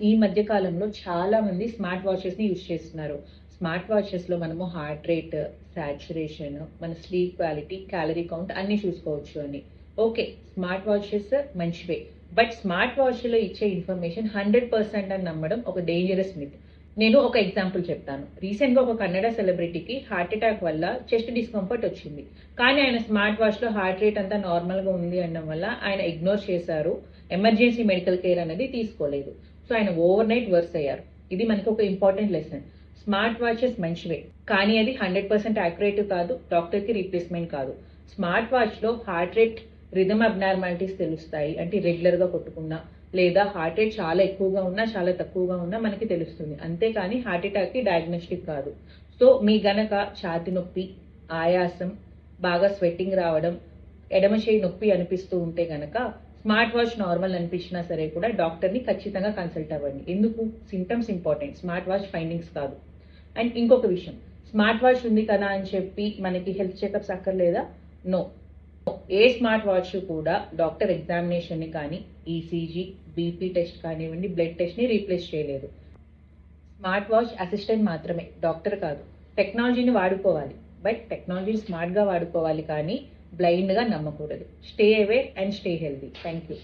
ఈ మధ్య కాలంలో చాలా మంది స్మార్ట్ వాచెస్ని యూజ్ చేస్తున్నారు. స్మార్ట్ వాచెస్లో మనము హార్ట్ రేట్, సాచురేషన్, మన స్లీప్ క్వాలిటీ, క్యాలరీ కౌంట్ అన్ని చూసుకోవచ్చు అని. ఓకే, స్మార్ట్ వాచెస్ మంచివే. బట్ స్మార్ట్ వాచ్లో ఇచ్చే ఇన్ఫర్మేషన్ 100% అని నమ్మడం ఒక డేంజరస్ మిత్. నేను ఒక ఎగ్జాంపుల్ చెప్తాను. రీసెంట్గా ఒక కన్నడ సెలబ్రిటీకి హార్ట్ అటాక్ వల్ల చెస్ట్ డిస్కంఫర్ట్ వచ్చింది. కానీ ఆయన స్మార్ట్ వాచ్లో హార్ట్ రేట్ అంతా నార్మల్గా ఉంది అనడం వల్ల ఆయన ఇగ్నోర్ చేశారు. ఎమర్జెన్సీ మెడికల్ కేర్ అనేది తీసుకోలేదు. సో ఆయన ఓవర్ నైట్ వర్స్ అయ్యారు. ఇది మనకి ఒక ఇంపార్టెంట్ లెసన్. స్మార్ట్ వాచెస్ మంచివే, కానీ అది 100% యాక్యురేట్ కాదు, డాక్టర్కి రీప్లేస్మెంట్ కాదు. స్మార్ట్ వాచ్లో హార్ట్ రేట్, రిథమ్ అబ్నార్మాలిటీస్ తెలుస్తాయి. అంటే రెగ్యులర్గా కొట్టుకున్నా లేదా హార్ట్ రేట్ చాలా ఎక్కువగా ఉన్నా చాలా తక్కువగా ఉన్నా మనకి తెలుస్తుంది. అంతేకాని హార్ట్ అటాక్కి డయాగ్నోస్టిక్ కాదు. సో మీ గనక ఛాతి నొప్పి, ఆయాసం, బాగా స్వెట్టింగ్ రావడం, ఎడమ చేయి నొప్పి అనిపిస్తూ ఉంటే గనక స్మార్ట్ వాచ్ నార్మల్ అనిపించినా సరే కూడా డాక్టర్ని ఖచ్చితంగా కన్సల్ట్ అవ్వండి. ఎందుకు? Symptoms important, smart watch findings కాదు. అండ్ ఇంకొక విషయం, స్మార్ట్ వాచ్ ఉంది కదా అని చెప్పి మనకి హెల్త్ చెకప్స్ అక్కర్లేదా? నో. ఏ స్మార్ట్ వాచ్ కూడా డాక్టర్ ఎగ్జామినేషన్ని కానీ, ఈసీజీ, బీపీ టెస్ట్ కానివ్వండి, బ్లడ్ టెస్ట్ని రీప్లేస్ చేయలేదు. స్మార్ట్ వాచ్ అసిస్టెంట్ మాత్రమే, డాక్టర్ కాదు. టెక్నాలజీని వాడుకోవాలి, బట్ టెక్నాలజీని స్మార్ట్గా వాడుకోవాలి, కానీ బ్లైండ్గా నమ్మకూడదు. Stay aware and stay healthy. Thank you.